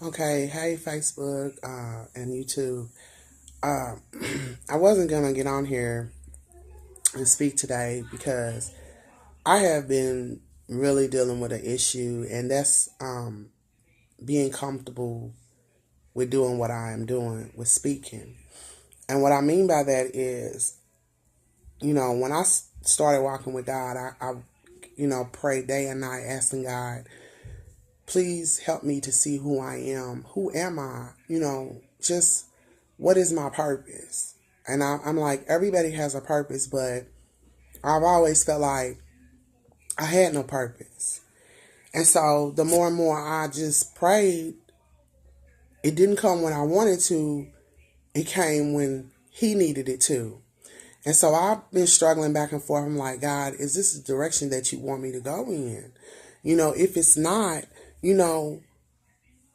Okay, hey Facebook and YouTube. Uh, I wasn't gonna get on here and speak today because I have been really dealing with an issue, and that's being comfortable with doing what I am doing with speaking. And what I mean by that is, when I started walking with God, I prayed day and night, asking God, please help me to see who I am. Who am I? Just what is my purpose? And I'm like, everybody has a purpose, but I've always felt like I had no purpose. And so the more and more I just prayed, it didn't come when I wanted to, it came when He needed it to. And so I've been struggling back and forth. I'm like, God, is this the direction that you want me to go in? If it's not, you know,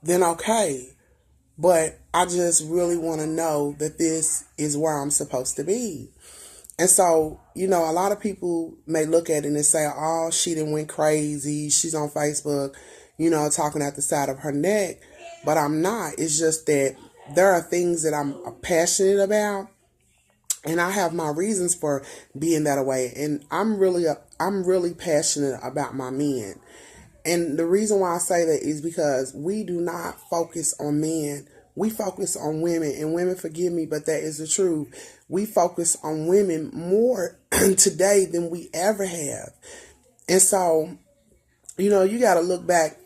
then okay. But I just really want to know that this is where I'm supposed to be. And so, a lot of people may look at it and say, oh, she done went crazy. She's on Facebook, talking at the side of her neck. But I'm not. It's just that there are things that I'm passionate about. And I have my reasons for being that way. And I'm really passionate about my men. And the reason why I say that is because we do not focus on men. We focus on women. And women, forgive me, but that is the truth. We focus on women more today than we ever have. And so, you got to look back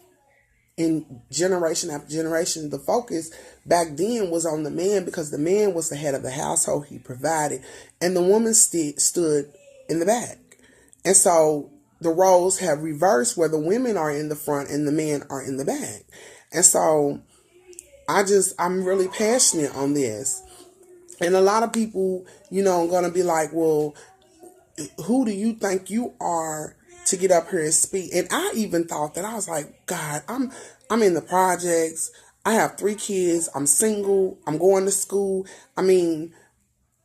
in generation after generation. The focus back then was on the man because the man was the head of the household. He provided. And the woman stood in the back. And so the roles have reversed where the women are in the front and the men are in the back. And so I'm really passionate on this. And a lot of people, are going to be like, well, who do you think you are to get up here and speak? And I even thought that. I was like, God, I'm in the projects. I have 3 kids. I'm single. I'm going to school. I mean,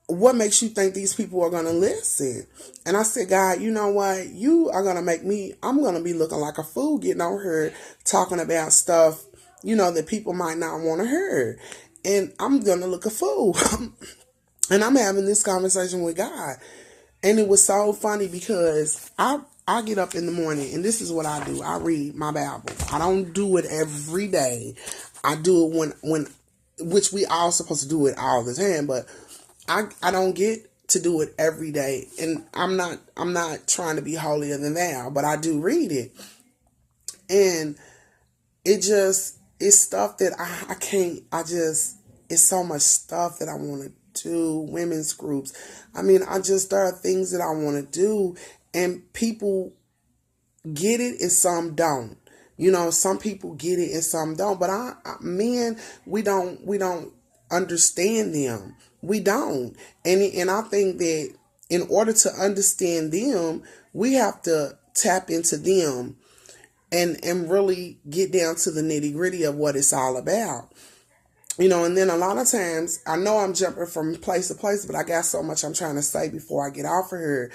what makes you think these people are going to listen? And I said, God, you know what? You are going to I'm going to be looking like a fool getting on here talking about stuff, that people might not want to hear. And I'm going to look a fool. And I'm having this conversation with God. And it was so funny because I get up in the morning and this is what I do. I read my Bible. I don't do it every day. I do it when which we all supposed to do it all the time, but I don't get to do it every day. And I'm not trying to be holier than thou, but I do read it. And it's stuff that I can't, it's so much stuff that I want to do, women's groups. I mean, there are things that I want to do, and people get it and some don't. Some people get it and some don't, but men, we don't understand them. We don't. And I think that in order to understand them, we have to tap into them and really get down to the nitty gritty of what it's all about. And then a lot of times, I know I'm jumping from place to place, but I got so much I'm trying to say before I get off of here.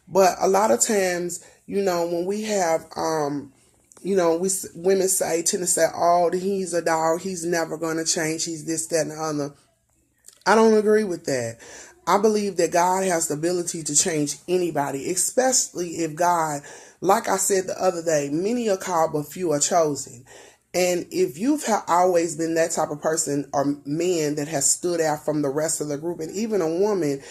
But a lot of times, when we have, women tend to say, oh, he's a dog, he's never going to change, he's this, that, and the other. I don't agree with that. I believe that God has the ability to change anybody, especially if God, like I said the other day, many are called, but few are chosen. And if you've always been that type of person or man that has stood out from the rest of the group, and even a woman,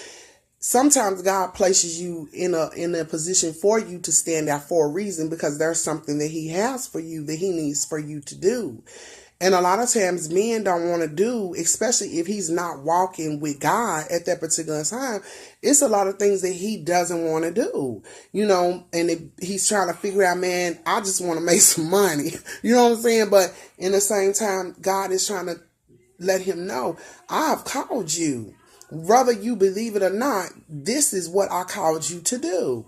sometimes God places you in a position for you to stand out for a reason, because there's something that He has for you that He needs for you to do. And a lot of times men don't want to do, especially if he's not walking with God at that particular time. It's a lot of things that he doesn't want to do, and he's trying to figure out, man, I just want to make some money. You know what I'm saying? But in the same time, God is trying to let him know, I've called you. Whether you believe it or not, this is what I called you to do.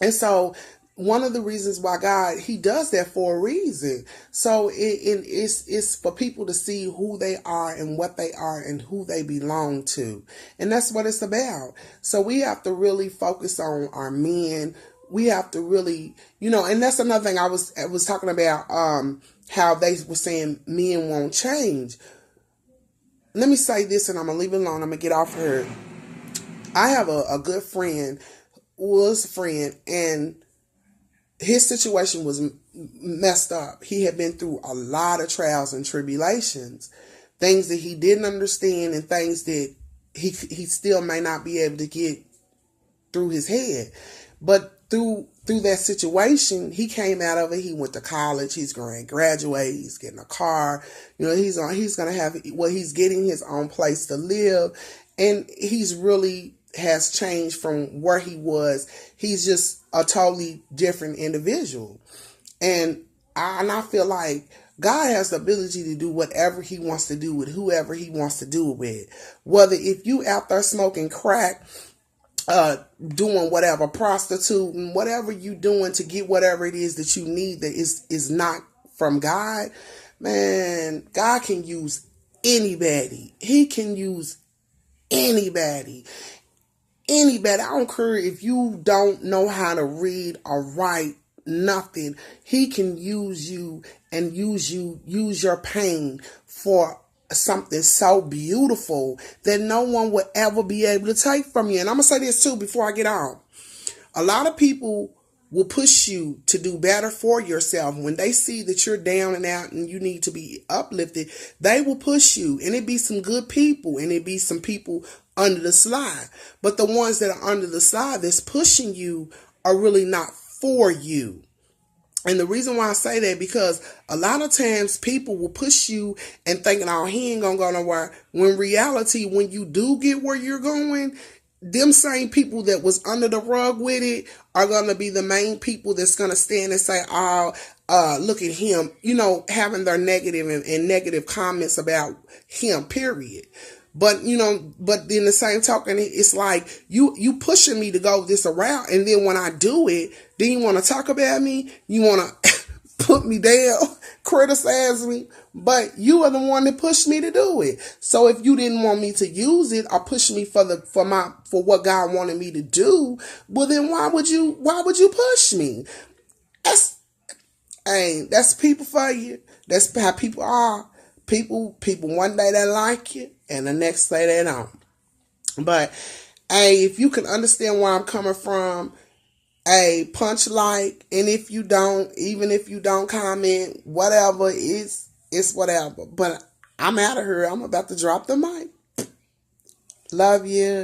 And so one of the reasons why God, He does that for a reason. So it's for people to see who they are and what they are and who they belong to. And that's what it's about. So we have to really focus on our men. we have to really, and that's another thing I was talking about, how they were saying men won't change. Let me say this, and I'm going to leave it alone. I'm going to get off her. I have a good friend, was a friend, and his situation was messed up. He had been through a lot of trials and tribulations, things that he didn't understand and things that he still may not be able to get through his head. But through that situation, he came out of it. He went to college. He's going to graduate. He's getting a car. He's going to have, he's getting his own place to live. And he's really has changed from where he was. He's just a totally different individual. And I feel like God has the ability to do whatever he wants to do with whoever he wants to do it with. Whether if you out there smoking crack, doing whatever, prostituting, whatever you doing to get whatever it is that you need that is not from God, man, God can use anybody. He can use anybody. Anybody. I don't care if you don't know how to read or write, nothing. He can use you and use your pain for something so beautiful that no one will ever be able to take from you. And I'm going to say this too before I get on. A lot of people will push you to do better for yourself. When they see that you're down and out and you need to be uplifted, they will push you. And it be some good people, and it be some people under the slide. But the ones that are under the slide that's pushing you are really not for you. And the reason why I say that, because a lot of times people will push you and thinking, oh, he ain't gonna go nowhere. When reality, when you do get where you're going, them same people that was under the rug with it are going to be the main people that's going to stand and say, oh, look at him, having their negative and negative comments about him, period. But, but in the same token, it's like you pushing me to go this route. And then when I do it, then you want to talk about me. You want to put me down, criticize me. But you are the one that pushed me to do it. So if you didn't want me to use it or push me for what God wanted me to do, well then why would you push me? That's people for you. That's how people are. People one day they like you and the next day they don't. But if you can understand where I'm coming from, punch like, and if you don't, even if you don't comment, whatever, it's whatever. But I'm out of here. I'm about to drop the mic. Love you.